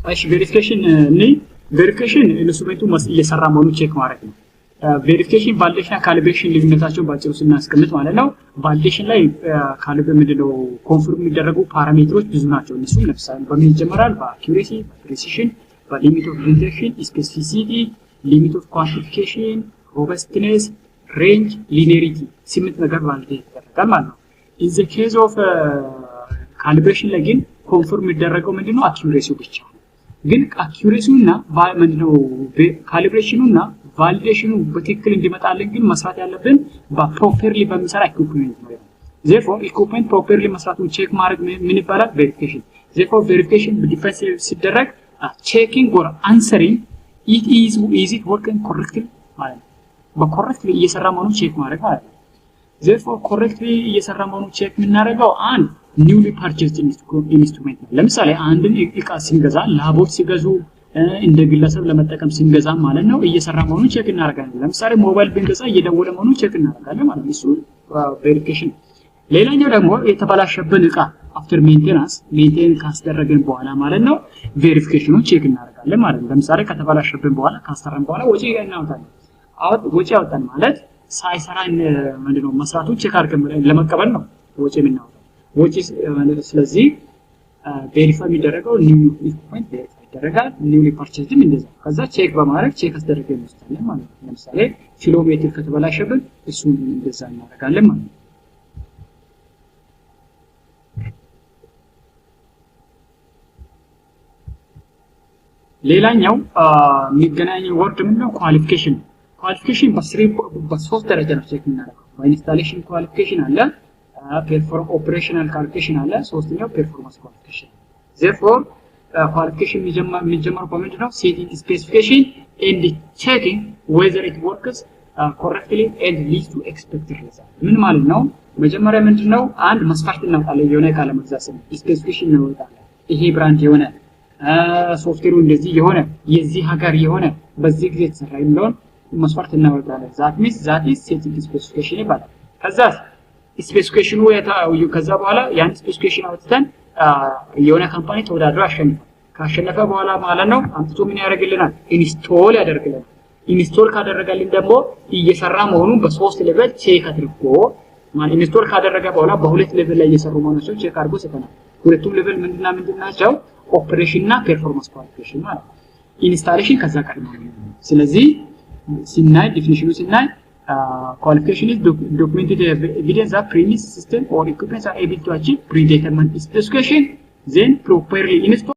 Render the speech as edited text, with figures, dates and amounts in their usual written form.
እሺ ቬሪፊኬሽን ቬሪፊኬሽን ኢንስትሩሜንቱ እየሰራ መሆኑን ቼክ ማድረግ ነው። ቬሪፊኬሽን ቫሊዴሽን ካሊብሬሽን ልዩነታቸውን ባጭሩ ስናስቀምጥ ማለት ነው። ቫሊዴሽን ላይ ካሊብሬት ምንድነው ኮንፊርም የሚደረጉ ፓራሜትሮች ብዙ ናቸው። እነሱ ለምሳሌ በምን ይጀምራል? በአኪዩሬሲ፣ በፕሪሲሽን፣ በሊሚት ኦፍ ዲቴክሽን፣ ስፔሲፊሲቲ፣ ሊሚት ኦፍ ኳንቲፊኬሽን፣ ሮበስትነስ፣ ሬንጅ፣ ሊኒያሪቲ 8 ነገር ቫሊዴት ይደረጋል ማለት ነው። ኢን ዘ ኬዝ ኦፍ ካሊብሬሽን ላይ ግን ኮንፊርም የሚደረገው ምንድነው? አኪዩሬሲው ብቻ ነው። ግን አኪዩሬሲውና ምንድነው ካሊብሬሽኑና ቫሊዴሽኑ በትክክል እንዲመጣልን ግን መስራት ያለብን በፕሮፐርሊ በሚሰራ ኢኩዊፕመንት ነው። therefore ኢኩዊፕመንት ፕሮፐርሊ መስራቱን ቼክ ማድረግ ምን ይባላል? ቬሪፊኬሽን። therefore ቬሪፊኬሽን ዲፌንስ ሲደረግ ቼኪንግ ኦር አንሰሪንግ is it working correctly ማለት ነው። በኮሬክትሊ እየሰራ መሆኑን ቼክ ማድረግ ማለት ነው። therefore correctly እየሰራ መሆኑን ቼክ የምናደርገው አንድ newly purchased instrument ነው። ለምሳሌ አንድን እቃ ሲንገዛ ላቦች ሲገዙ እንደ ግለሰብ ለመጠቀም ሲንገዛ ማለት ነው እየሰራ መሆኑን ቼክ እናደርጋለን። ለምሳሌ ሞባይል ብንገዛ እየደወለ መሆኑን ቼክ እናደርጋለን ማለት ነው። እሱ ቬሪፊኬሽን። ሌላኛው ደግሞ የተበላሸብን እቃ አፍተር ሜንቴናንስ ሜንቴን ካስደረግን በኋላ ማለት ነው ቬሪፊኬሽኑን ቼክ እናደርጋለን ማለት ነው። ለምሳሌ ከተበላሸብን በኋላ ካሰራን በኋላ ወጪ እናወጣለን። ወጪ ያወጣን ማለት ሳይሰራ ምንድነው መስራቱን ቼክ አድርገን ለመቀበል ነው ወጪ የምናወጣው ወጪ። ስለዚህ ቬሪፋይ የሚደረገው ኒው ኢኩዊፕመንት ይደረጋል። ኒውሊ ፐርቼዝም እንደዛ ከዛ ቼክ በማድረግ ቼክ አስደረገን እንወስዳለን ማለት ነው። ለምሳሌ ኪሎሜትር ከተበላሸብን እሱን እንደዛ እናደርጋለን ማለት ነው። ሌላኛው የሚገናኝ ወርድ ምንድነው? ኳሊፊኬሽን። ኳሊፊኬሽን በሶስት ደረጃ ነው ቼክ የምናደርገው። ኢንስታሌሽን ኳሊፊኬሽን አለ፣ ፐርፎርም ኦፕሬሽናል ኳሊፊኬሽን አለ፣ ሶስተኛው ፐርፎርማንስ ኳሊፊኬሽን። therefore qualification የሚጀምረው በምንድነው? setting specification and checking whether it works correctly and leads to expected result። ምን ማለት ነው? መጀመሪያ ምንድነው? አንድ መስፈርት እናወጣለን። የሆነ እቃ ለመግዛት ስፔሲፊኬሽን እናወጣለን። ይሄ ብራንድ የሆነ ሶፍትዌሩ እንደዚህ የሆነ የዚህ ሀገር የሆነ በዚህ ጊዜ ተሰራ የሚለውን መስፈርት እናወጣለን። that means that is setting specification ይባላል። ከዛ ስፔሲፊኬሽኑ ከዛ በኋላ ያን ስፔሲፊኬሽን አውጥተን የሆነ ካምፓኒ ተወዳድሮ ካሸነፈ በኋላ ማለት ነው አምጥቶ ምን ያደርግልናል? ኢንስቶል ያደርግልናል። ኢንስቶል ካደረጋልን ደግሞ እየሰራ መሆኑን በሶስት ሌቭል ቼክ አድርጎ ማለት ኢንስቶል ካደረገ በኋላ በሁለት ሌቭል ላይ እየሰሩ መሆናቸውን ቼክ አድርጎ ሰጠናል። ሁለቱም ሌቭል ምንድናቸው? ኦፕሬሽን እና ፐርፎርማንስ ኳሊፊኬሽን ማለት ነው። ኢንስታሌሽን ከዛ ቀድሞ ነው። ስለዚህ ሲናይ ዲፊኒሽኑ ሲናይ qualification is documented evidence that premise system or equipment are able to achieve predetermined specification then properly installed